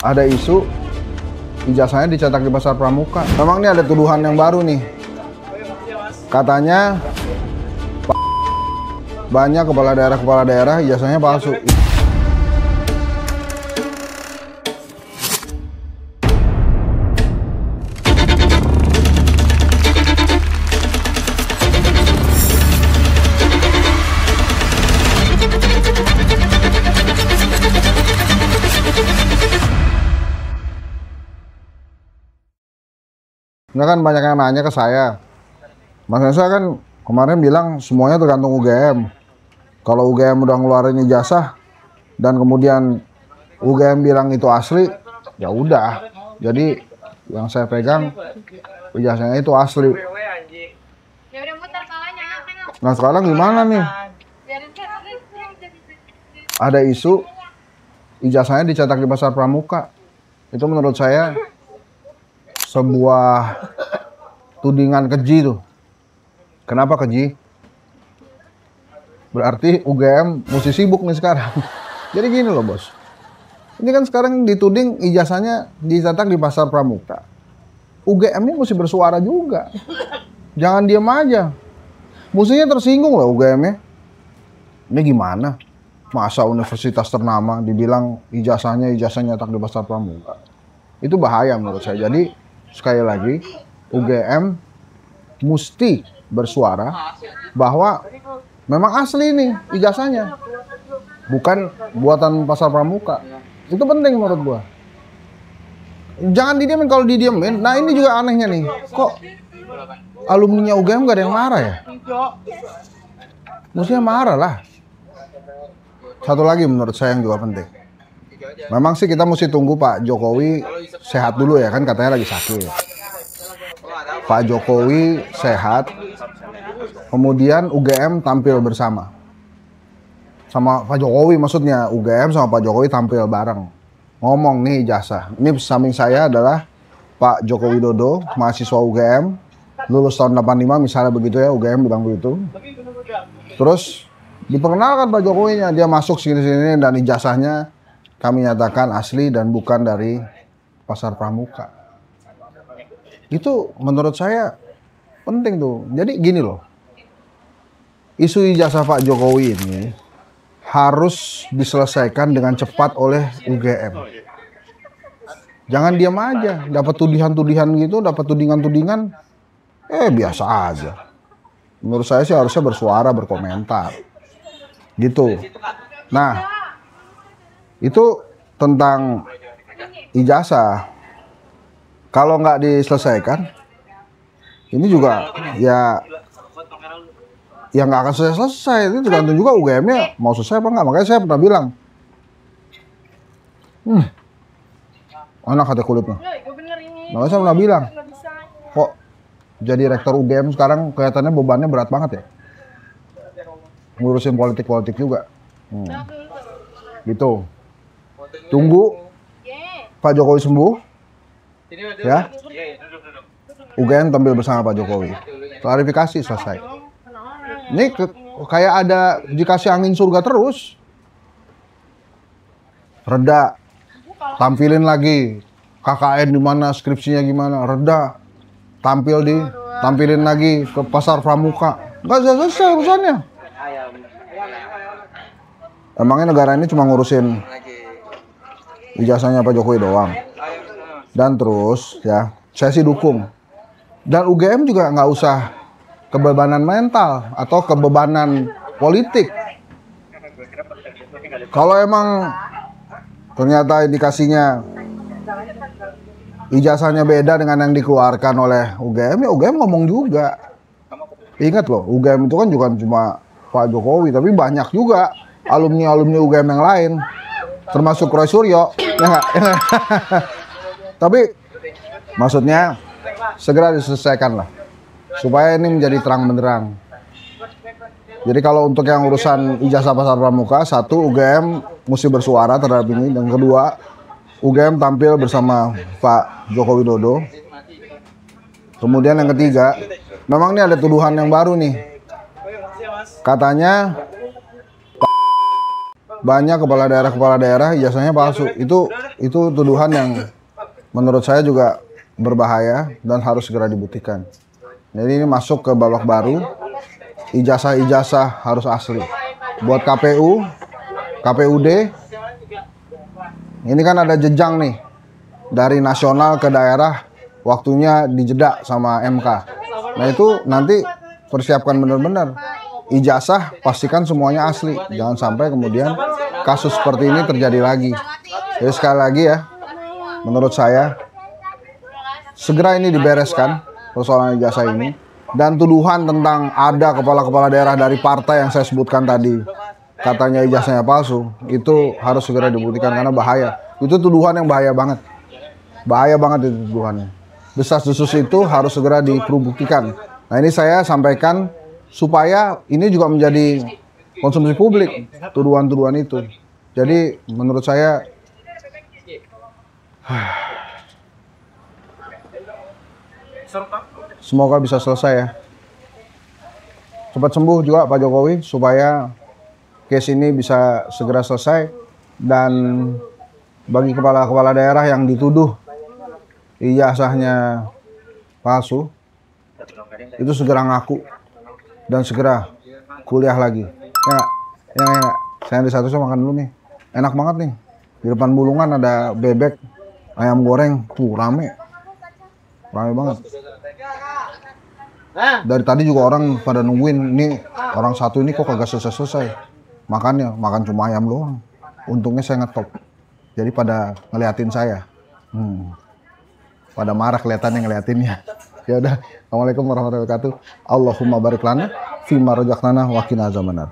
Ada isu ijazahnya dicetak di Pasar Pramuka. Memang ini ada tuduhan yang baru nih. Katanya banyak kepala daerah ijazahnya palsu. Enggak, kan banyak yang nanya ke saya. Mas Nesa kan kemarin bilang semuanya tergantung UGM. Kalau UGM udah ngeluarin ijazah dan kemudian UGM bilang itu asli, ya udah. Jadi yang saya pegang ijazahnya itu asli. Nah sekarang gimana nih? Ada isu ijazahnya dicetak di Pasar Pramuka. Itu menurut saya sebuah tudingan keji tuh. Kenapa keji? Berarti UGM mesti sibuk nih sekarang. Jadi gini loh bos. Ini kan sekarang dituding ijazahnya dicetak di Pasar Pramuka. UGM ini mesti bersuara juga. Jangan diam aja. Mestinya tersinggung loh UGM-nya. Ini gimana? Masa universitas ternama dibilang ijazahnya nyetak di Pasar Pramuka. Itu bahaya menurut saya. Jadi sekali lagi, UGM mesti bersuara bahwa memang asli nih ijazahnya, bukan buatan Pasar Pramuka. Itu penting menurut gua. Jangan didiemin. Kalau didiemin, nah ini juga anehnya nih. Kok alumninya UGM gak ada yang marah ya? Mestinya marah lah. Satu lagi menurut saya yang juga penting. Memang sih kita mesti tunggu Pak Jokowi sehat dulu ya, kan katanya lagi sakit. Pak Jokowi sehat, kemudian UGM tampil bersama. Sama Pak Jokowi maksudnya, UGM sama Pak Jokowi tampil bareng. Ngomong nih ijazah. Ini samping saya adalah Pak Joko Widodo, mahasiswa UGM, lulus tahun 85 misalnya begitu ya, UGM bilang begitu. Terus diperkenalkan Pak Jokowinya, dia masuk sini-sini dan ijazahnya kami nyatakan asli dan bukan dari Pasar Pramuka. Itu menurut saya penting tuh. Jadi gini loh, isu ijazah Pak Jokowi ini harus diselesaikan dengan cepat oleh UGM. Jangan diam aja, dapat tuduhan-tuduhan gitu, dapat tudingan-tudingan, biasa aja. Menurut saya sih harusnya bersuara, berkomentar. Gitu. Nah, itu tentang ijazah. Kalau nggak diselesaikan, ini juga ya nggak akan selesai. Itu tergantung juga UGM-nya mau selesai apa nggak. Makanya saya pernah bilang, enak hati kulitnya. Makanya saya pernah bilang, kok jadi rektor UGM sekarang kelihatannya bebannya berat banget ya, ngurusin politik-politik juga. Gitu. Tunggu Pak Jokowi sembuh, ya. UGM tampil bersama Pak Jokowi. Klarifikasi selesai. Ini kayak ada dikasih angin surga terus. Reda, tampilin lagi KKN di mana, skripsinya gimana. Reda, tampilin lagi ke Pasar Pramuka. Nggak selesai urusannya. Emangnya negara ini cuma ngurusin ijazahnya Pak Jokowi doang. Dan terus ya, saya sih dukung. Dan UGM juga nggak usah kebebanan mental atau kebebanan politik. Kalau emang ternyata indikasinya ijazahnya beda dengan yang dikeluarkan oleh UGM, ya UGM ngomong juga. Ingat loh, UGM itu kan juga cuma Pak Jokowi, tapi banyak juga alumni UGM yang lain, termasuk Roy Suryo, ya nggak? Tapi maksudnya segera diselesaikan lah, supaya ini menjadi terang benderang. Jadi kalau untuk yang urusan ijazah Pasar Pramuka, satu, UGM mesti bersuara terhadap ini, dan kedua, UGM tampil bersama Pak Joko Widodo. Kemudian yang ketiga, memang ini ada tuduhan yang baru nih. Katanya banyak kepala daerah ijazahnya palsu. Itu tuduhan yang menurut saya juga berbahaya dan harus segera dibuktikan. Jadi ini masuk ke babak baru, ijazah harus asli. Buat KPU, KPUD, ini kan ada jenjang nih, dari nasional ke daerah, waktunya dijeda sama MK. Nah itu nanti persiapkan benar-benar. Ijazah pastikan semuanya asli, jangan sampai kemudian kasus seperti ini terjadi lagi. Jadi sekali lagi ya, menurut saya segera ini dibereskan persoalan ijazah ini, dan tuduhan tentang ada kepala-kepala daerah dari partai yang saya sebutkan tadi katanya ijazahnya palsu, itu harus segera dibuktikan karena bahaya. Itu tuduhan yang bahaya banget itu tuduhannya. Desas-desus itu harus segera dibuktikan. Nah ini saya sampaikan supaya ini juga menjadi konsumsi publik, tuduhan-tuduhan itu. Jadi menurut saya semoga bisa selesai ya. Cepat sembuh juga Pak Jokowi supaya case ini bisa segera selesai, dan bagi kepala-kepala daerah yang dituduh ijazahnya palsu itu segera ngaku dan segera kuliah lagi. Ya. Saya di satu makan dulu nih. Enak banget nih. Di depan Bulungan ada bebek, ayam goreng, tuh rame banget. Dari tadi juga orang pada nungguin, ini orang satu ini kok kagak selesai makan cuma ayam doang. Untungnya saya ngetop, jadi pada ngeliatin saya. Pada marah kelihatannya ngeliatinnya. Ya udah, assalamualaikum warahmatullahi wabarakatuh. Allahumma barik lana fima razaqtana wa qina azabannar.